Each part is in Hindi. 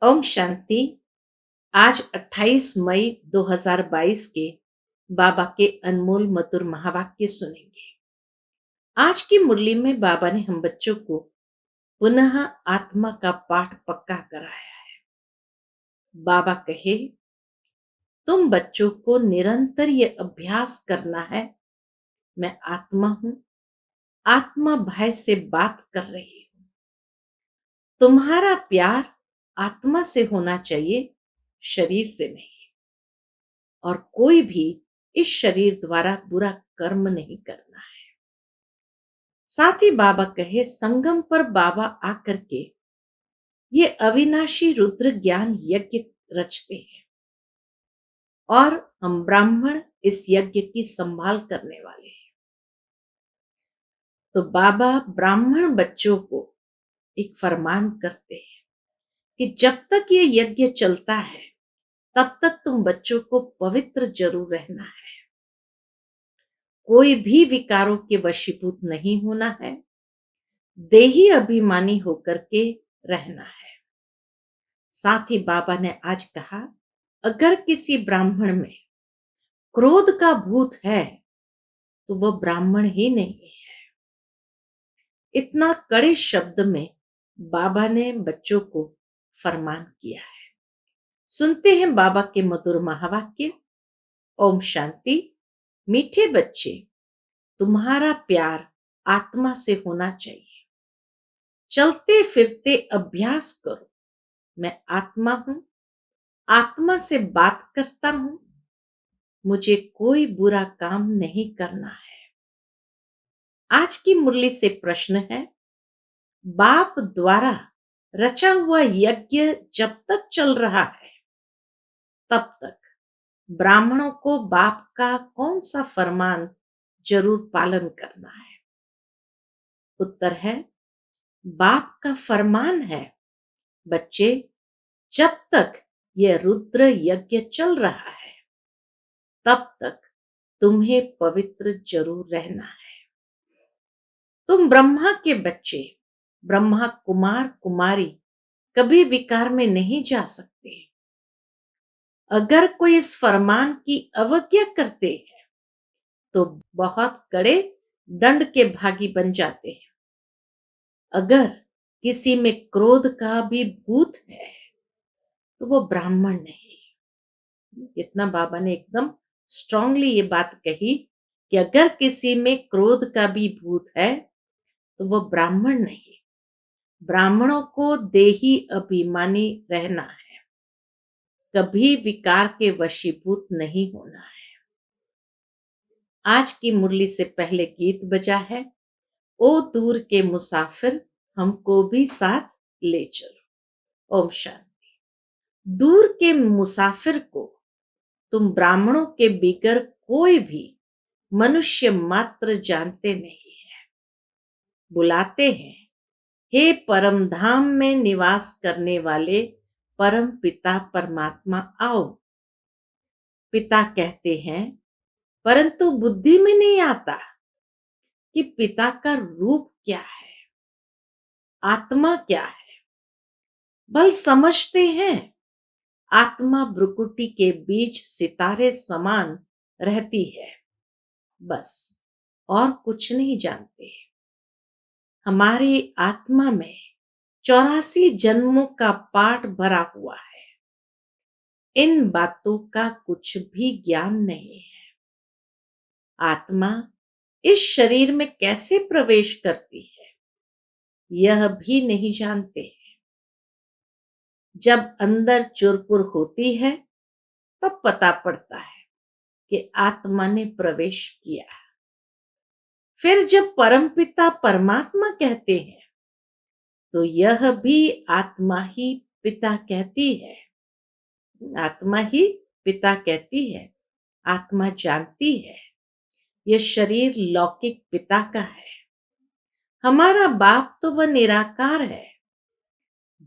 ओम शांति। आज 28 मई 2022 के बाबा के अनमोल मधुर महावाक्य सुनेंगे। आज की मुरली में बाबा ने हम बच्चों को पुनः आत्मा का पाठ पक्का कराया है। बाबा कहे, तुम बच्चों को निरंतर ये अभ्यास करना है, मैं आत्मा हूं, आत्मा भय से बात कर रही हूं। तुम्हारा प्यार आत्मा से होना चाहिए, शरीर से नहीं। और कोई भी इस शरीर द्वारा बुरा कर्म नहीं करना है। साथ ही बाबा कहे, संगम पर बाबा आकर के ये अविनाशी रुद्र ज्ञान यज्ञ रचते हैं और हम ब्राह्मण इस यज्ञ की संभाल करने वाले हैं। तो बाबा ब्राह्मण बच्चों को एक फरमान करते हैं कि जब तक ये यज्ञ चलता है तब तक तुम बच्चों को पवित्र जरूर रहना है। कोई भी विकारों के वशीभूत नहीं होना है, देही अभिमानी होकर के रहना है। साथ ही बाबा ने आज कहा, अगर किसी ब्राह्मण में क्रोध का भूत है तो वह ब्राह्मण ही नहीं है। इतना कड़े शब्द में बाबा ने बच्चों को फरमान किया है। सुनते हैं बाबा के मधुर महावाक्य। ओम शांति। मीठे बच्चे, तुम्हारा प्यार आत्मा से होना चाहिए। चलते फिरते अभ्यास करो, मैं आत्मा हूं, आत्मा से बात करता हूं, मुझे कोई बुरा काम नहीं करना है। आज की मुरली से प्रश्न है, बाप द्वारा रचा हुआ यज्ञ जब तक चल रहा है तब तक ब्राह्मणों को बाप का कौन सा फरमान जरूर पालन करना है? उत्तर है, बाप का फरमान है, बच्चे, जब तक यह रुद्र यज्ञ चल रहा है तब तक तुम्हें पवित्र जरूर रहना है। तुम ब्रह्मा के बच्चे, ब्रह्मा कुमार कुमारी कभी विकार में नहीं जा सकते। अगर कोई इस फरमान की अवज्ञा करते हैं तो बहुत कड़े दंड के भागी बन जाते हैं। अगर किसी में क्रोध का भी भूत है तो वो ब्राह्मण नहीं। इतना बाबा ने एकदम स्ट्रांगली ये बात कही कि अगर किसी में क्रोध का भी भूत है तो वो ब्राह्मण नहीं। ब्राह्मणों को देही अभिमानी रहना है, कभी विकार के वशीभूत नहीं होना है। आज की मुरली से पहले गीत बजा है, ओ दूर के मुसाफिर हमको भी साथ ले चलो। ओम शांति। दूर के मुसाफिर को तुम ब्राह्मणों के बिगर कोई भी मनुष्य मात्र जानते नहीं है। बुलाते हैं, हे परम धाम में निवास करने वाले परम पिता परमात्मा आओ। पिता कहते हैं, परंतु बुद्धि में नहीं आता कि पिता का रूप क्या है, आत्मा क्या है। बल समझते हैं आत्मा भ्रुकुटी के बीच सितारे समान रहती है, बस और कुछ नहीं जानते। हमारी आत्मा में 84 जन्मों का पाठ भरा हुआ है। इन बातों का कुछ भी ज्ञान नहीं है। आत्मा इस शरीर में कैसे प्रवेश करती है यह भी नहीं जानते हैं। जब अंदर चुरपुर होती है तब पता पड़ता है कि आत्मा ने प्रवेश किया। फिर जब परमपिता परमात्मा कहते हैं तो यह भी आत्मा ही पिता कहती है। आत्मा ही पिता कहती है। आत्मा जानती है यह शरीर लौकिक पिता का है। हमारा बाप तो वह निराकार है।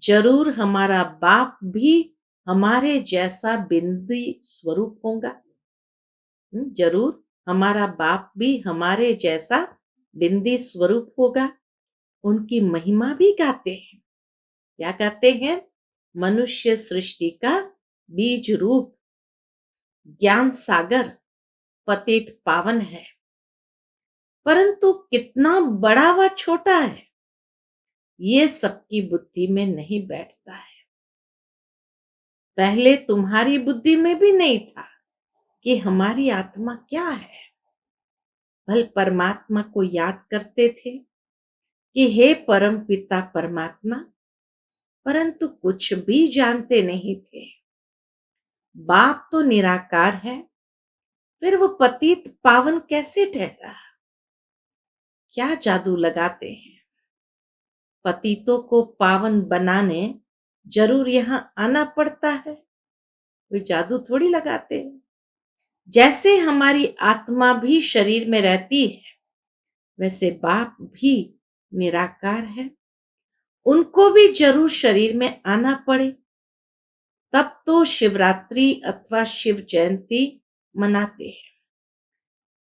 जरूर हमारा बाप भी हमारे जैसा बिंदी स्वरूप होगा। जरूर हमारा बाप भी हमारे जैसा बिंदी स्वरूप होगा। उनकी महिमा भी गाते हैं। क्या गाते हैं? मनुष्य सृष्टि का बीज रूप ज्ञान सागर पतित पावन है, परंतु कितना बड़ा व छोटा है ये सबकी बुद्धि में नहीं बैठता है। पहले तुम्हारी बुद्धि में भी नहीं था कि हमारी आत्मा क्या है। भल परमात्मा को याद करते थे कि हे परम पिता परमात्मा, परंतु कुछ भी जानते नहीं थे। बाप तो निराकार है, फिर वो पतित पावन कैसे ठहरा? क्या जादू लगाते हैं? पतितों को पावन बनाने जरूर यहाँ आना पड़ता है, कोई जादू थोड़ी लगाते हैं। जैसे हमारी आत्मा भी शरीर में रहती है, वैसे बाप भी निराकार है, उनको भी जरूर शरीर में आना पड़े, तब तो शिवरात्रि अथवा शिव जयंती मनाते हैं।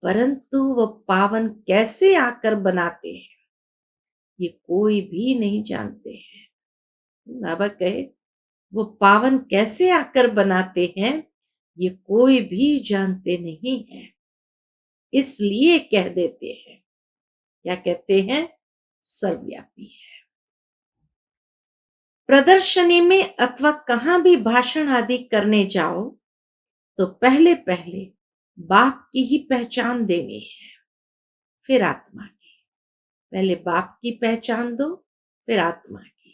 परंतु वो पावन कैसे आकर बनाते हैं ये कोई भी नहीं जानते हैं। बाबा कहे वो पावन कैसे आकर बनाते हैं ये कोई भी जानते नहीं है, इसलिए कह देते हैं। क्या कहते हैं? सर्वव्यापी है। प्रदर्शनी में अथवा कहां भी भाषण आदि करने जाओ तो पहले पहले बाप की ही पहचान देनी है, फिर आत्मा की। पहले बाप की पहचान दो, फिर आत्मा की।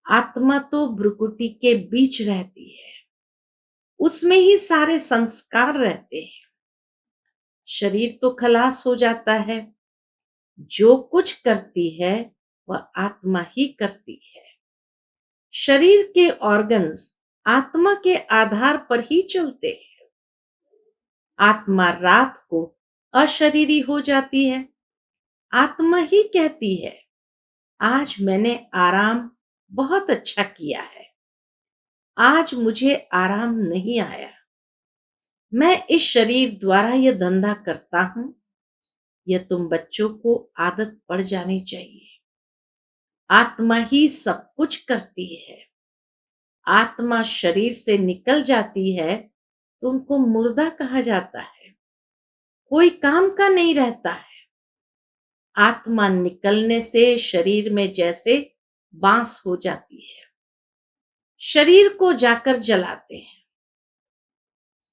आत्मा तो भ्रुकुटी के बीच रहती है, उसमें ही सारे संस्कार रहते हैं। शरीर तो खलास हो जाता है, जो कुछ करती है वह आत्मा ही करती है। शरीर के ऑर्गन्स आत्मा के आधार पर ही चलते हैं। आत्मा रात को अशरीरी हो जाती है, आत्मा ही कहती है आज मैंने आराम बहुत अच्छा किया है, आज मुझे आराम नहीं आया। मैं इस शरीर द्वारा यह धंधा करता हूं, यह तुम बच्चों को आदत पड़ जानी चाहिए। आत्मा ही सब कुछ करती है। आत्मा शरीर से निकल जाती है तो उनको मुर्दा कहा जाता है, कोई काम का नहीं रहता है। आत्मा निकलने से शरीर में जैसे बांस हो जाती है, शरीर को जाकर जलाते हैं।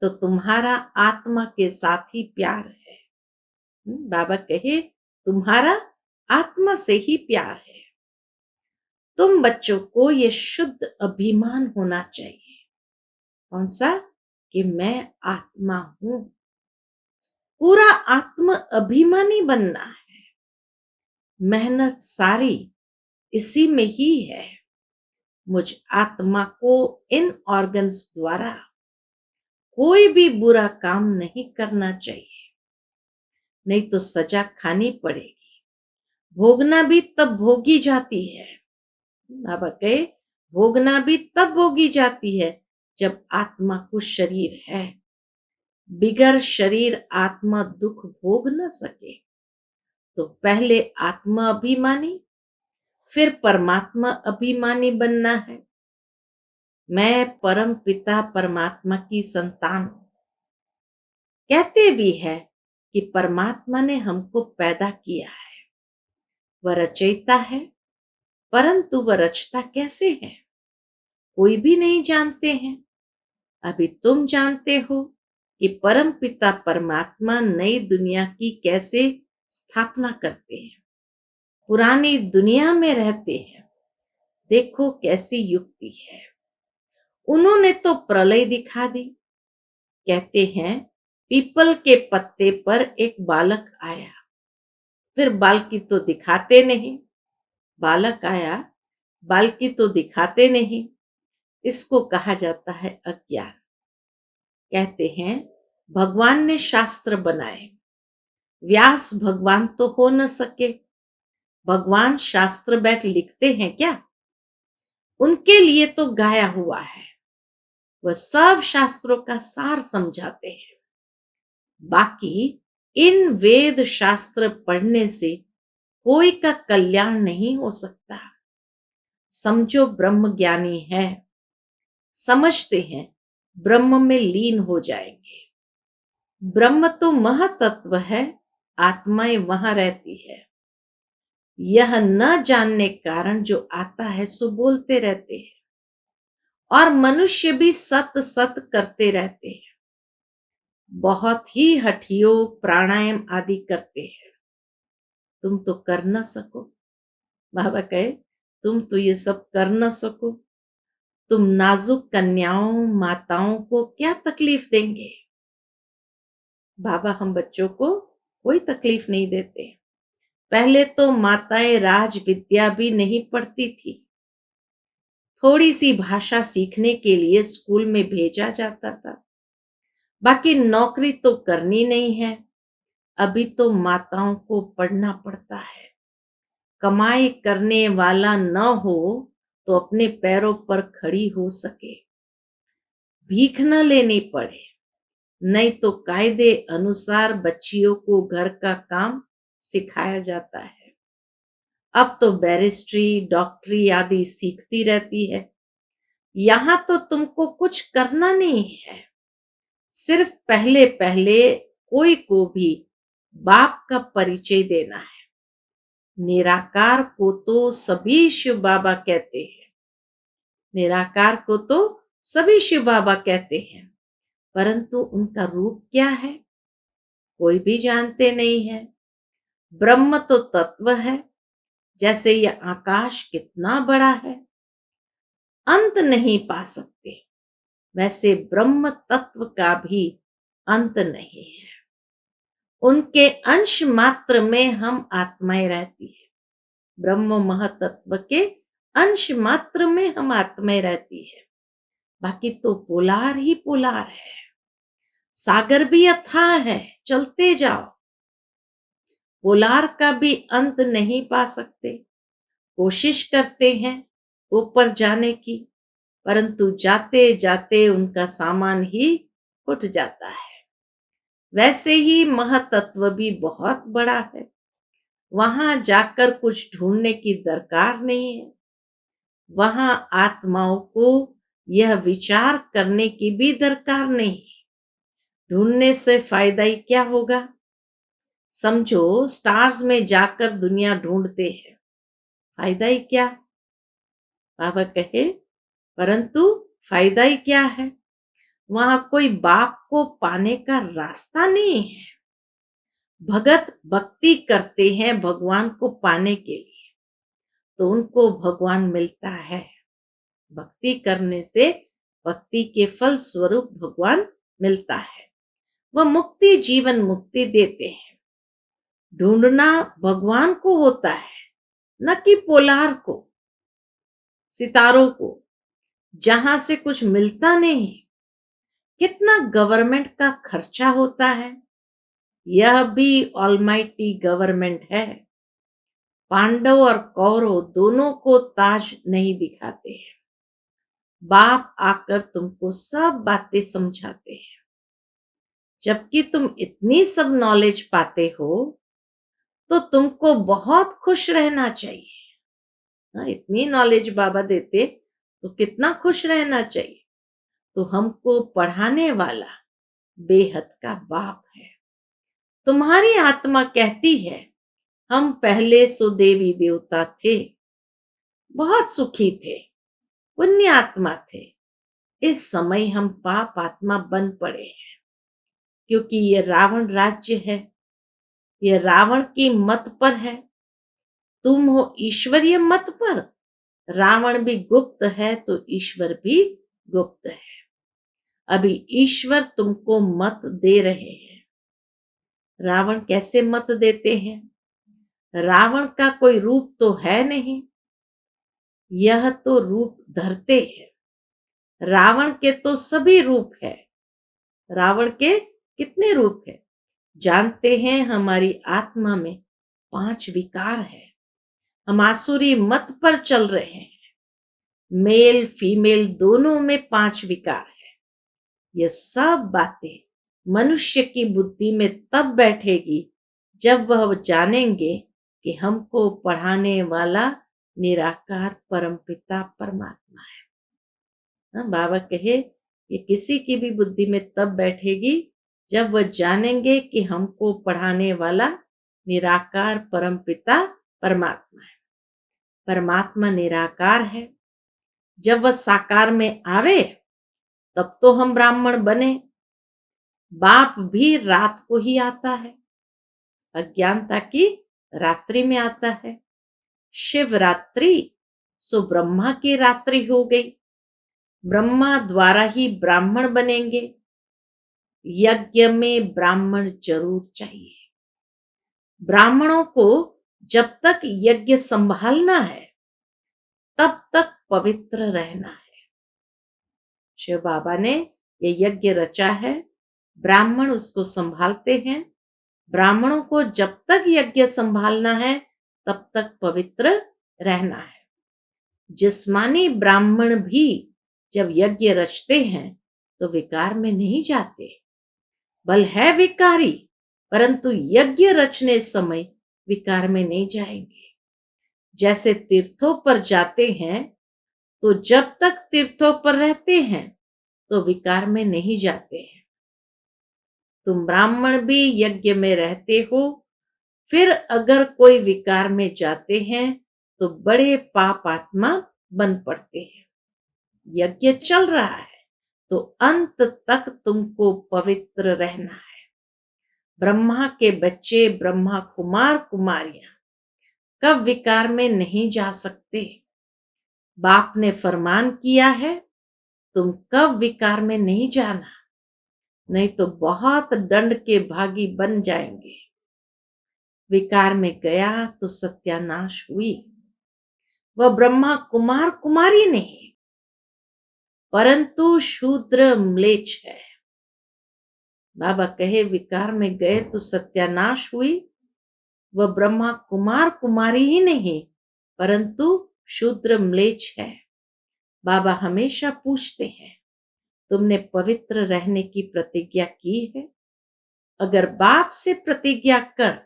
तो तुम्हारा आत्मा के साथ ही प्यार है। बाबा कहे तुम्हारा आत्मा से ही प्यार है। तुम बच्चों को ये शुद्ध अभिमान होना चाहिए। कौन सा? कि मैं आत्मा हूं। पूरा आत्म अभिमानी बनना है। मेहनत सारी इसी में ही है। मुझ आत्मा को इन ऑर्गन्स द्वारा कोई भी बुरा काम नहीं करना चाहिए, नहीं तो सजा खानी पड़ेगी। भोगना भी तब भोगी जाती है। बाबा कहे भोगना भी तब भोगी जाती है जब आत्मा को शरीर है। बिगर शरीर आत्मा दुख भोग न सके। तो पहले आत्मा अभिमानी, फिर परमात्मा अभिमानी बनना है। मैं परम पिता परमात्मा की संतान हूं। कहते भी है कि परमात्मा ने हमको पैदा किया है, वह रचयिता है, परंतु वह रचता कैसे है कोई भी नहीं जानते हैं। अभी तुम जानते हो कि परम पिता परमात्मा नई दुनिया की कैसे स्थापना करते हैं। पुरानी दुनिया में रहते हैं, देखो कैसी युक्ति है। उन्होंने तो प्रलय दिखा दी। कहते हैं पीपल के पत्ते पर एक बालक आया, फिर बालकी तो दिखाते नहीं। बालक आया, बालकी तो दिखाते नहीं। इसको कहा जाता है अज्ञान। कहते हैं भगवान ने शास्त्र बनाए, व्यास भगवान तो हो न सके। भगवान शास्त्र बैठ लिखते हैं क्या? उनके लिए तो गाया हुआ है, वह सब शास्त्रों का सार समझाते हैं। बाकी इन वेद शास्त्र पढ़ने से कोई का कल्याण नहीं हो सकता। समझो ब्रह्म ज्ञानी है, समझते हैं ब्रह्म में लीन हो जाएंगे। ब्रह्म तो महतत्व है, आत्माएं वहां रहती है। यह न जानने कारण जो आता है सो बोलते रहते हैं, और मनुष्य भी सत सत करते रहते हैं। बहुत ही हठियों प्राणायाम आदि करते हैं। तुम तो कर न सको। बाबा कहे तुम तो ये सब कर न सको, तुम नाजुक कन्याओं माताओं को क्या तकलीफ देंगे। बाबा हम बच्चों को कोई तकलीफ नहीं देते। पहले तो माताएं राज विद्या भी नहीं पढ़ती थी। थोड़ी सी भाषा सीखने के लिए स्कूल में भेजा जाता था, बाकी नौकरी तो करनी नहीं है। अभी तो माताओं को पढ़ना पड़ता है। कमाई करने वाला न हो तो अपने पैरों पर खड़ी हो सके, भीख न लेनी पड़े। नहीं तो कायदे अनुसार बच्चियों को घर का काम सिखाया जाता है। अब तो बैरिस्ट्री डॉक्टरी आदि सीखती रहती है। यहां तो तुमको कुछ करना नहीं है, सिर्फ पहले पहले कोई को भी बाप का परिचय देना है। निराकार को तो सभी शिव बाबा कहते हैं। निराकार को तो सभी शिव बाबा कहते हैं, परंतु उनका रूप क्या है कोई भी जानते नहीं है। ब्रह्म तो तत्व है, जैसे यह आकाश कितना बड़ा है, अंत नहीं पा सकते, वैसे ब्रह्म तत्व का भी अंत नहीं है। उनके अंश मात्र में हम आत्माएं रहती है। ब्रह्म महतत्व के अंश मात्र में हम आत्माएं रहती है। बाकी तो पोलार ही पोलार है। सागर भी अथाह है, चलते जाओ। पोलार का भी अंत नहीं पा सकते। कोशिश करते हैं ऊपर जाने की, परंतु जाते जाते उनका सामान ही फुट जाता है। वैसे ही महतत्व भी बहुत बड़ा है। वहां जाकर कुछ ढूंढने की दरकार नहीं है। वहां आत्माओं को यह विचार करने की भी दरकार नहीं। ढूंढने से फायदा ही क्या होगा। समझो स्टार्स में जाकर दुनिया ढूंढते हैं, फायदा ही क्या। बाबा कहे परंतु फायदा ही क्या है। वहां कोई बाप को पाने का रास्ता नहीं है। भगत भक्ति करते हैं भगवान को पाने के लिए, तो उनको भगवान मिलता है। भक्ति करने से भक्ति के फल स्वरूप भगवान मिलता है। वह मुक्ति जीवन मुक्ति देते हैं। ढूंढना भगवान को होता है, न कि पोलार को, सितारों को, जहां से कुछ मिलता नहीं। कितना गवर्नमेंट का खर्चा होता है। यह भी ऑलमाइटी गवर्नमेंट है। पांडव और कौरव दोनों को ताज नहीं दिखाते हैं। बाप आकर तुमको सब बातें समझाते हैं। जबकि तुम इतनी सब नॉलेज पाते हो तो तुमको बहुत खुश रहना चाहिए। हाँ, इतनी नॉलेज बाबा देते तो कितना खुश रहना चाहिए। तो हमको पढ़ाने वाला बेहद का बाप है। तुम्हारी आत्मा कहती है हम पहले सो देवी देवता थे, बहुत सुखी थे, पुण्य आत्मा थे। इस समय हम पाप आत्मा बन पड़े हैं, क्योंकि ये रावण राज्य है, ये रावण की मत पर है। तुम हो ईश्वरीय मत पर। रावण भी गुप्त है तो ईश्वर भी गुप्त है। अभी ईश्वर तुमको मत दे रहे हैं। रावण कैसे मत देते हैं। रावण का कोई रूप तो है नहीं, यह तो रूप धरते हैं। रावण के तो सभी रूप है। रावण के कितने रूप है जानते हैं। हमारी आत्मा में 5 विकार है। हम आसुरी मत पर चल रहे हैं। मेल फीमेल दोनों में 5 विकार है। ये सब बातें मनुष्य की बुद्धि में तब बैठेगी जब वह जानेंगे कि हमको पढ़ाने वाला निराकार परमपिता परमात्मा है। बाबा कहे ये किसी की भी बुद्धि में तब बैठेगी जब वह जानेंगे कि हमको पढ़ाने वाला निराकार परमपिता परमात्मा है। परमात्मा निराकार है। जब वह साकार में आवे तब तो हम ब्राह्मण बने। बाप भी रात को ही आता है, अज्ञानता की रात्रि में आता है। शिवरात्रि सो ब्रह्मा की रात्रि हो गई। ब्रह्मा द्वारा ही ब्राह्मण बनेंगे। यज्ञ में ब्राह्मण जरूर चाहिए। ब्राह्मणों को जब तक यज्ञ संभालना है तब तक पवित्र रहना है। शिव बाबा ने ये यज्ञ रचा है, ब्राह्मण उसको संभालते हैं। ब्राह्मणों को जब तक यज्ञ संभालना है तब तक पवित्र रहना है। जिस्मानी ब्राह्मण भी जब यज्ञ रचते हैं तो विकार में नहीं जाते। बल है विकारी, परंतु यज्ञ रचने समय विकार में नहीं जाएंगे। जैसे तीर्थों पर जाते हैं तो जब तक तीर्थों पर रहते हैं तो विकार में नहीं जाते हैं। तुम ब्राह्मण भी यज्ञ में रहते हो, फिर अगर कोई विकार में जाते हैं तो बड़े पाप आत्मा बन पड़ते हैं। यज्ञ चल रहा है तो अंत तक तुमको पवित्र रहना है। ब्रह्मा के बच्चे, ब्रह्मा कुमार कुमारियां कब विकार में नहीं जा सकते। बाप ने फरमान किया है तुम कब विकार में नहीं जाना, नहीं तो बहुत दंड के भागी बन जाएंगे। विकार में गया तो सत्यानाश हुई। वह ब्रह्मा कुमार कुमारी नहीं, परंतु शूद्र म्लेच्छ है। बाबा कहे विकार में गए तो सत्यानाश हुई। वह ब्रह्मा कुमार कुमारी ही नहीं, परंतु शूद्र म्लेच्छ है। बाबा हमेशा पूछते हैं तुमने पवित्र रहने की प्रतिज्ञा की है? अगर बाप से प्रतिज्ञा कर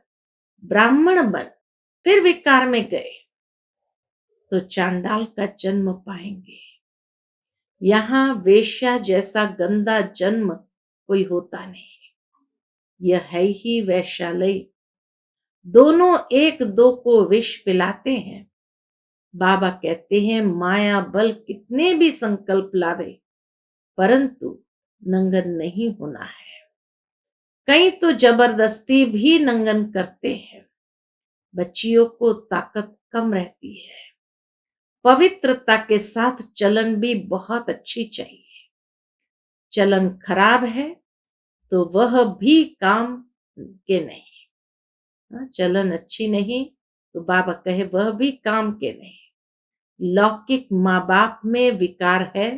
ब्राह्मण बन फिर विकार में गए तो चांडाल का जन्म पाएंगे। यहां वेश्या जैसा गंदा जन्म कोई होता नहीं। यह है ही वैश्यालय। दोनों एक दो को विष पिलाते हैं। बाबा कहते हैं माया बल कितने भी संकल्प लावे परंतु नंगन नहीं होना है। कई तो जबरदस्ती भी नंगन करते हैं। बच्चियों को ताकत कम रहती है। पवित्रता के साथ चलन भी बहुत अच्छी चाहिए। चलन खराब है तो वह भी काम के नहीं। चलन अच्छी नहीं तो बाबा कहे वह भी काम के नहीं। लौकिक माँ बाप में विकार है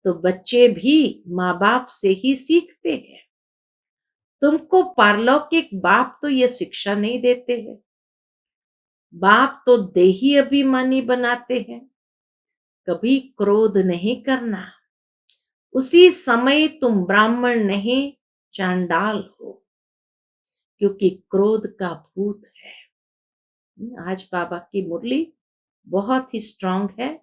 तो बच्चे भी माँ बाप से ही सीखते हैं। तुमको पारलौकिक बाप तो ये शिक्षा नहीं देते हैं। बाप तो देही अभिमानी बनाते हैं। कभी क्रोध नहीं करना। उसी समय तुम ब्राह्मण नहीं चांडाल हो, क्योंकि क्रोध का भूत है। आज बाबा की मुरली बहुत ही स्ट्रांग है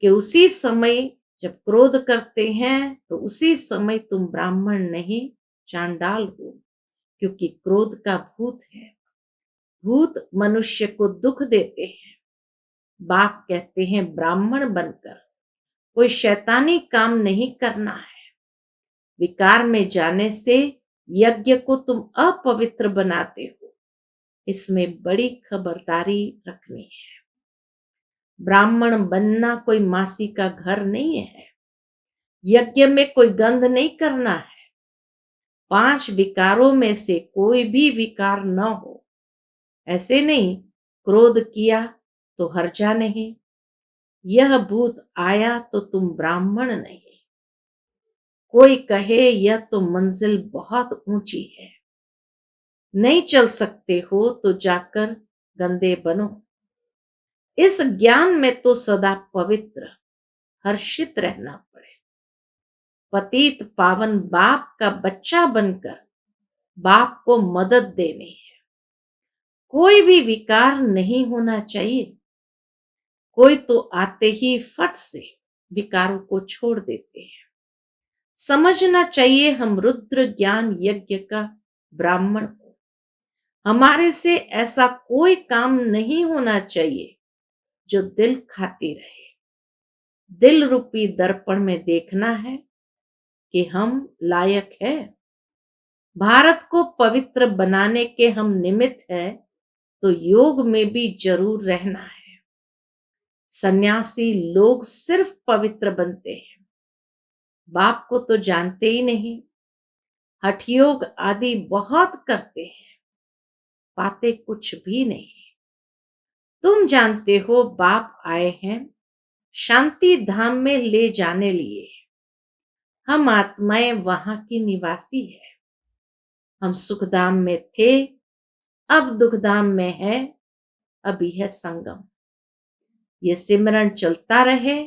कि उसी समय जब क्रोध करते हैं तो उसी समय तुम ब्राह्मण नहीं चांडाल हो, क्योंकि क्रोध का भूत है। भूत मनुष्य को दुख देते हैं। बाप कहते हैं ब्राह्मण बनकर कोई शैतानी काम नहीं करना है। विकार में जाने से यज्ञ को तुम अपवित्र बनाते हो। इसमें बड़ी खबरदारी रखनी है। ब्राह्मण बनना कोई मासी का घर नहीं है। यज्ञ में कोई गंध नहीं करना है। 5 विकारों में से कोई भी विकार न हो। ऐसे नहीं क्रोध किया तो हर्जा नहीं। यह भूत आया तो तुम ब्राह्मण नहीं। कोई कहे यह तो मंजिल बहुत ऊंची है, नहीं चल सकते हो तो जाकर गंदे बनो। इस ज्ञान में तो सदा पवित्र हर्षित रहना पड़े। पतित पावन बाप का बच्चा बनकर बाप को मदद देनी है। कोई भी विकार नहीं होना चाहिए। कोई तो आते ही फट से विकारों को छोड़ देते हैं। समझना चाहिए हम रुद्र ज्ञान यज्ञ का ब्राह्मण हो। हमारे से ऐसा कोई काम नहीं होना चाहिए जो दिल खाती रहे। दिल रूपी दर्पण में देखना है कि हम लायक है। भारत को पवित्र बनाने के हम निमित्त है, तो योग में भी जरूर रहना है। सन्यासी लोग सिर्फ पवित्र बनते हैं, बाप को तो जानते ही नहीं। हठयोग आदि बहुत करते हैं, पाते कुछ भी नहीं। तुम जानते हो बाप आए हैं शांति धाम में ले जाने लिए। हम आत्माएं वहां की निवासी है। हम सुखधाम में थे, अब दुखधाम में है, अभी है संगम। ये सिमरन चलता रहे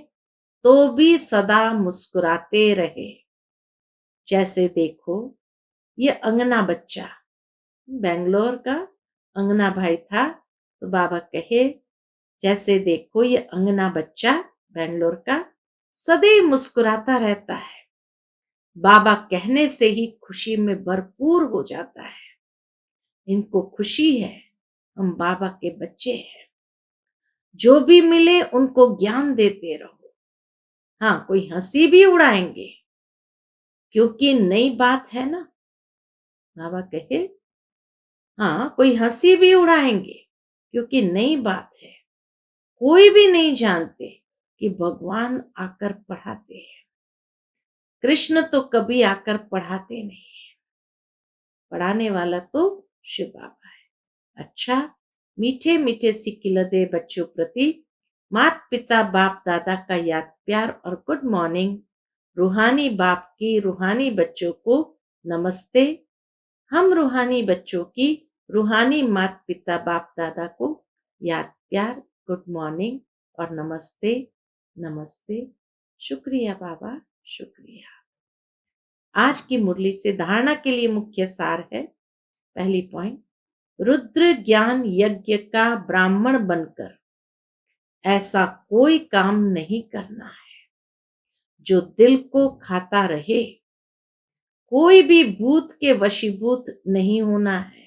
तो भी सदा मुस्कुराते रहे। जैसे देखो ये अंगना बच्चा, बेंगलोर का अंगना भाई था, तो बाबा कहे जैसे देखो ये अंगना बच्चा बेंगलोर का सदैव मुस्कुराता रहता है। बाबा कहने से ही खुशी में भरपूर हो जाता है। इनको खुशी है हम बाबा के बच्चे हैं। जो भी मिले उनको ज्ञान देते रहो। हाँ, कोई हंसी भी उड़ाएंगे क्योंकि नई बात है ना। बाबा कहे हाँ, कोई हंसी भी उड़ाएंगे क्योंकि नई बात है। कोई भी नहीं जानते कि भगवान आकर पढ़ाते हैं। कृष्ण तो कभी आकर पढ़ाते नहीं है, पढ़ाने वाला तो शिव बाबा है। अच्छा, मीठे मीठे सिकिलदे बच्चों प्रति माता पिता बाप दादा का याद प्यार और गुड मॉर्निंग। रूहानी बाप की रूहानी बच्चों को नमस्ते। हम रूहानी बच्चों की रूहानी माता पिता बाप दादा को याद प्यार, गुड मॉर्निंग और नमस्ते। नमस्ते। शुक्रिया बाबा, शुक्रिया। आज की मुरली से धारणा के लिए मुख्य सार है। पहली पॉइंट, रुद्र ज्ञान यज्ञ का ब्राह्मण बनकर ऐसा कोई काम नहीं करना है जो दिल को खाता रहे। कोई भी भूत के वशीभूत नहीं होना है।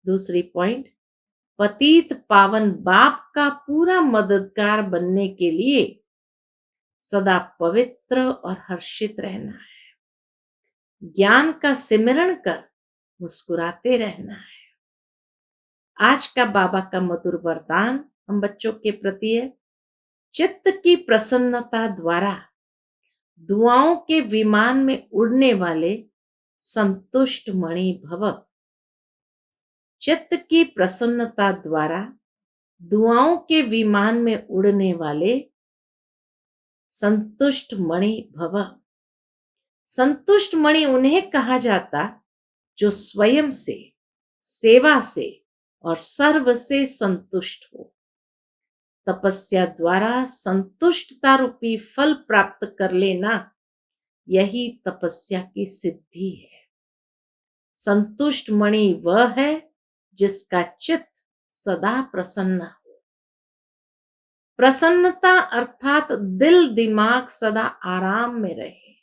दूसरी पॉइंट, पतित पावन बाप का पूरा मददगार बनने के लिए सदा पवित्र और हर्षित रहना है। ज्ञान का सिमरण कर मुस्कुराते रहना है। आज का बाबा का मधुर वरदान हम बच्चों के प्रति है। चित्त की प्रसन्नता द्वारा दुआओं के विमान में उड़ने वाले संतुष्ट मणि भव। चित्त की प्रसन्नता द्वारा दुआओं के विमान में उड़ने वाले संतुष्ट मणि भव। संतुष्ट मणि उन्हें कहा जाता जो स्वयं से, सेवा से और सर्व से संतुष्ट हो। तपस्या द्वारा संतुष्टता रूपी फल प्राप्त कर लेना, यही तपस्या की सिद्धि है। संतुष्ट मणि वह है जिसका चित्त सदा प्रसन्न हो। प्रसन्नता अर्थात दिल दिमाग सदा आराम में रहे।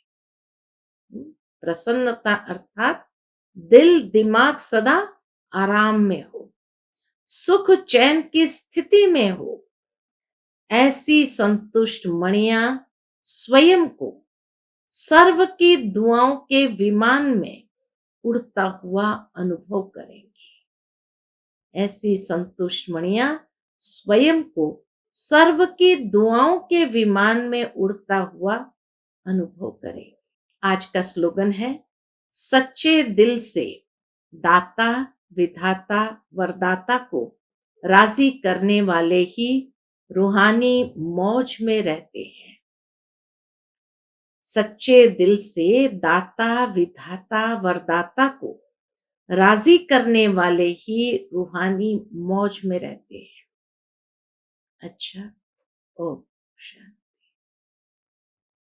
प्रसन्नता अर्थात दिल दिमाग सदा आराम में हो, सुख चैन की स्थिति में हो। ऐसी संतुष्ट मणियां स्वयं को सर्व की दुआओं के विमान में उड़ता हुआ अनुभव करेंगी। ऐसी संतुष्ट मणियां स्वयं को सर्व की दुआओं के विमान में उड़ता हुआ अनुभव करेंगी। आज का स्लोगन है, सच्चे दिल से दाता विधाता वरदाता को राजी करने वाले ही रूहानी मौज में रहते हैं। सच्चे दिल से दाता विधाता वरदाता को राजी करने वाले ही रूहानी मौज में रहते हैं। अच्छा, ओम शांति।